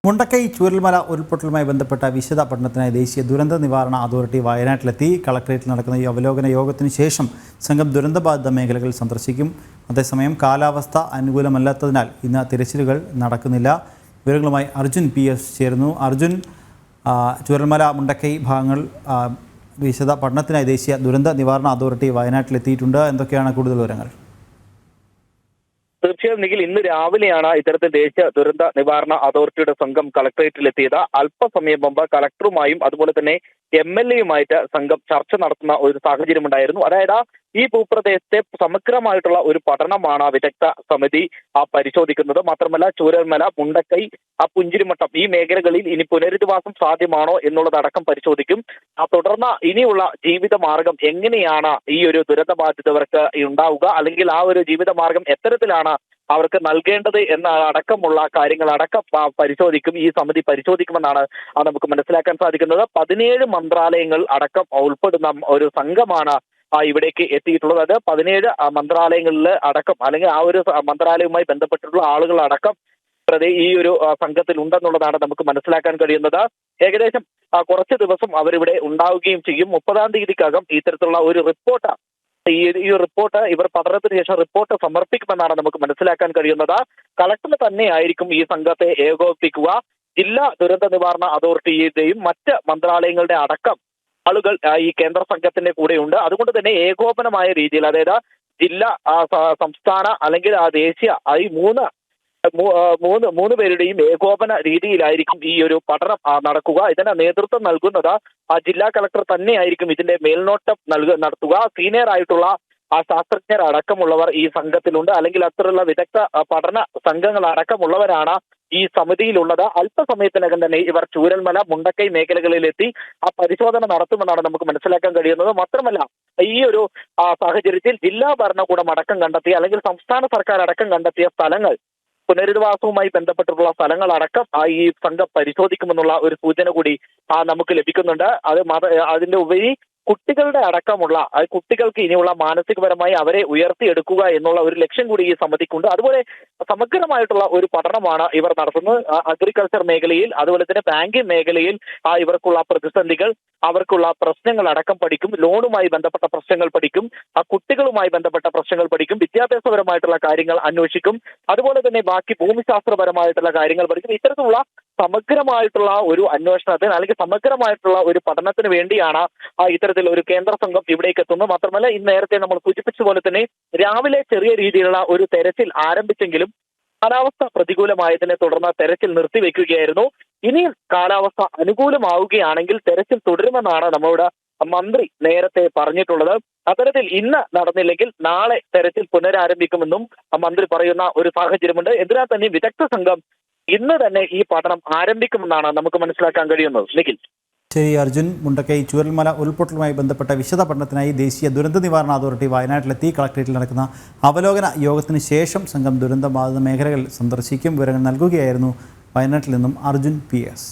മുണ്ടക്കൈ ചൂരൽമല ഉരുൾപൊട്ടലുമായി ബന്ധപ്പെട്ട വിശദ പഠനത്തിനായി ദേശീയ ദുരന്ത നിവാരണ അതോറിറ്റി വയനാട്ടിലെത്തി. കളക്ടറേറ്റിൽ നടക്കുന്ന ഈ അവലോകന യോഗത്തിന് ശേഷം സംഘം ദുരന്തബാധിത മേഖലകൾ സന്ദർശിക്കും. അതേസമയം കാലാവസ്ഥ അനുകൂലമല്ലാത്തതിനാൽ ഇന്ന് തിരച്ചിലുകൾ നടക്കുന്നില്ല. വിവരങ്ങളുമായി അർജുൻ PS ചേരുന്നു. അർജുൻ, ചൂരൽമല മുണ്ടക്കൈ ഭാഗങ്ങൾ വിശദ പഠനത്തിനായി ദേശീയ ദുരന്ത നിവാരണ അതോറിറ്റി വയനാട്ടിലെത്തിയിട്ടുണ്ട്. എന്തൊക്കെയാണ് കൂടുതൽ വിവരങ്ങൾ? തീർച്ചയായും നിഖിൽ, ഇന്ന് രാവിലെയാണ് ഇത്തരത്തിൽ ദേശീയ ദുരന്ത നിവാരണ അതോറിറ്റിയുടെ സംഘം കളക്ടറേറ്റിലെത്തിയത്. അല്പസമയം മുമ്പ് കളക്ടറുമായും അതുപോലെ തന്നെ MLAയുമായിട്ട് സംഘം ചർച്ച നടത്തുന്ന ഒരു സാഹചര്യം ഉണ്ടായിരുന്നു. അതായത് ഈ ഭൂപ്രദേശത്തെ സമഗ്രമായിട്ടുള്ള ഒരു പഠനമാണ് വിദഗ്ധ സമിതി പരിശോധിക്കുന്നത്. മാത്രമല്ല ചൂരൽമല, മുണ്ടക്കൈ, പുഞ്ചിരിമട്ടം ഈ മേഖലകളിൽ ഇനി പുനരധിവാസം സാധ്യമാണോ എന്നുള്ളതടക്കം പരിശോധിക്കും. തുടർന്ന് ഇനിയുള്ള ജീവിത മാർഗം എങ്ങനെയാണ് ഈ ഒരു ദുരന്തബാധിതവർക്ക് ഉണ്ടാവുക, അല്ലെങ്കിൽ ആ ഒരു ജീവിത മാർഗം എത്തരത്തിലാണ് അവർക്ക് നൽകേണ്ടത് എന്ന അടക്കമുള്ള കാര്യങ്ങളടക്കം പരിശോധിക്കും. ഈ സമിതി പരിശോധിക്കുമെന്നാണ് നമുക്ക് മനസ്സിലാക്കാൻ സാധിക്കുന്നത്. 17 മന്ത്രാലയങ്ങൾ അടക്കം ഉൾപ്പെടുന്ന ഒരു സംഘമാണ് ഇവിടേക്ക് എത്തിയിട്ടുള്ളത്. അത് 17 മന്ത്രാലയങ്ങളിൽ അടക്കം, അല്ലെങ്കിൽ ആ ഒരു മന്ത്രാലയവുമായി ബന്ധപ്പെട്ടിട്ടുള്ള ആളുകൾ അടക്കം ഈ ഒരു സംഘത്തിൽ ഉണ്ടെന്നുള്ളതാണ് നമുക്ക് മനസ്സിലാക്കാൻ കഴിയുന്നത്. ഏകദേശം കുറച്ച് ദിവസം അവരിവിടെ ഉണ്ടാവുകയും ചെയ്യും. 30-ാം തീയതിക്കകം ഇത്തരത്തിലുള്ള ഒരു റിപ്പോർട്ട് ഈ റിപ്പോർട്ട് ഇവർ പഠനത്തിന് ശേഷം റിപ്പോർട്ട് സമർപ്പിക്കുമെന്നാണ് നമുക്ക് മനസ്സിലാക്കാൻ കഴിയുന്നത്. കളക്ടർ തന്നെയായിരിക്കും ഈ സംഘത്തെ ഏകോപിപ്പിക്കുക. ജില്ലാ ദുരന്ത നിവാരണ അതോറിറ്റിയുടെയും മറ്റ് മന്ത്രാലയങ്ങളുടെ അടക്കം ആളുകൾ ഈ കേന്ദ്ര സംഘത്തിന്റെ കൂടെയുണ്ട്. അതുകൊണ്ട് തന്നെ ഏകോപനമായ രീതിയിൽ, അതായത് ജില്ലാ, സംസ്ഥാന അല്ലെങ്കിൽ ദേശീയ, ഈ മൂന്ന് പേരുടെയും ഏകോപന രീതിയിലായിരിക്കും ഈ ഒരു പഠനം നടക്കുക. ഇതിന് നേതൃത്വം നൽകുന്നത് ജില്ലാ കളക്ടർ തന്നെയായിരിക്കും. ഇതിന്റെ മേൽനോട്ടം നടത്തുക. സീനിയർ ആയിട്ടുള്ള ശാസ്ത്രജ്ഞർ അടക്കമുള്ളവർ ഈ സംഘത്തിലുണ്ട്, അല്ലെങ്കിൽ അത്തരമുള്ള വിദഗ്ധ പഠന സംഘങ്ങൾ അടക്കമുള്ളവരാണ് ഈ സമിതിയിലുള്ളത്. അല്പസമയത്തിനകം തന്നെ ഇവർ ചൂരൽമല, മുണ്ടക്കൈ മേഖലകളിലെത്തി പരിശോധന നടത്തുമെന്നാണ് നമുക്ക് മനസ്സിലാക്കാൻ കഴിയുന്നത്. മാത്രമല്ല ഈ ഒരു സാഹചര്യത്തിൽ ജില്ലാ ഭരണകൂടം അടക്കം കണ്ടെത്തിയ, അല്ലെങ്കിൽ സംസ്ഥാന സർക്കാർ അടക്കം കണ്ടെത്തിയ സ്ഥലങ്ങൾ, പുനരധിവാസവുമായി ബന്ധപ്പെട്ടിട്ടുള്ള സ്ഥലങ്ങളടക്കം ഈ സംഘം പരിശോധിക്കുമെന്നുള്ള ഒരു സൂചന കൂടി നമുക്ക് ലഭിക്കുന്നുണ്ട്. അതിന്റെ ഉപരി കുട്ടികളുടെ അടക്കമുള്ള കുട്ടികൾക്ക് ഇനിയുള്ള മാനസികപരമായി അവരെ ഉയർത്തിയെടുക്കുക എന്നുള്ള ഒരു ലക്ഷ്യം കൂടി ഈ സമിതിക്കുണ്ട്. അതുപോലെ സമഗ്രമായിട്ടുള്ള ഒരു പഠനമാണ് ഇവർ നടത്തുന്നത്. അഗ്രികൾച്ചർ മേഖലയിൽ, അതുപോലെ തന്നെ ബാങ്കിംഗ് മേഖലയിൽ ഇവർക്കുള്ള പ്രതിസന്ധികൾ, അവർക്കുള്ള പ്രശ്നങ്ങൾ അടക്കം പഠിക്കും. ലോണുമായി ബന്ധപ്പെട്ട പ്രശ്നങ്ങൾ പഠിക്കും. കുട്ടികളുമായി ബന്ധപ്പെട്ട പ്രശ്നങ്ങൾ പഠിക്കും. വിദ്യാഭ്യാസപരമായിട്ടുള്ള കാര്യങ്ങൾ അന്വേഷിക്കും. അതുപോലെ തന്നെ ബാക്കി ഭൂമിശാസ്ത്രപരമായിട്ടുള്ള കാര്യങ്ങൾ പഠിക്കും. ഇത്തരത്തിലുള്ള സമഗ്രമായിട്ടുള്ള ഒരു അന്വേഷണത്തിന്, അല്ലെങ്കിൽ സമഗ്രമായിട്ടുള്ള ഒരു പഠനത്തിന് വേണ്ടിയാണ് ഇത്തരത്തിൽ ഒരു കേന്ദ്ര സംഘം ഇവിടേക്ക് എത്തുന്നത്. മാത്രമല്ല ഇന്ന് നേരത്തെ നമ്മൾ സൂചിപ്പിച്ച പോലെ തന്നെ രാവിലെ ചെറിയ രീതിയിലുള്ള ഒരു തെരച്ചിൽ ആരംഭിച്ചെങ്കിലും കാലാവസ്ഥ പ്രതികൂലമായതിനെ തുടർന്ന് തെരച്ചിൽ നിർത്തിവെക്കുകയായിരുന്നു. ഇനിയും കാലാവസ്ഥ അനുകൂലമാവുകയാണെങ്കിൽ തെരച്ചിൽ തുടരുമെന്നാണ് നമ്മളോട് മന്ത്രി നേരത്തെ പറഞ്ഞിട്ടുള്ളത്. അത്തരത്തിൽ ഇന്ന് നടന്നില്ലെങ്കിൽ നാളെ തെരച്ചിൽ പുനരാരംഭിക്കുമെന്നും മന്ത്രി പറയുന്ന ഒരു സാഹചര്യമുണ്ട്. എന്തിനാൽ തന്നെ വിദഗ്ധ സംഘം ഇന്ന് തന്നെ ഈ പഠനം ആരംഭിക്കുമെന്നാണ് നമുക്ക് മനസ്സിലാക്കാൻ കഴിയുന്നത്. നിഖിൽ. ശരി അർജുൻ, മുണ്ടക്കൈ ചൂരൽമല ഉരുൾപൊട്ടലുമായി ബന്ധപ്പെട്ട വിശദ പഠനത്തിനായി ദേശീയ ദുരന്ത നിവാരണ അതോറിറ്റി വയനാട്ടിലെത്തി. കളക്ടറേറ്റിൽ നടക്കുന്ന അവലോകന യോഗത്തിന് ശേഷം സംഘം ദുരന്തബാധിത മേഖലകൾ സന്ദർശിക്കും. വിവരങ്ങൾ നൽകുകയായിരുന്നു വയനാട്ടിൽ നിന്നും അർജുൻ PS.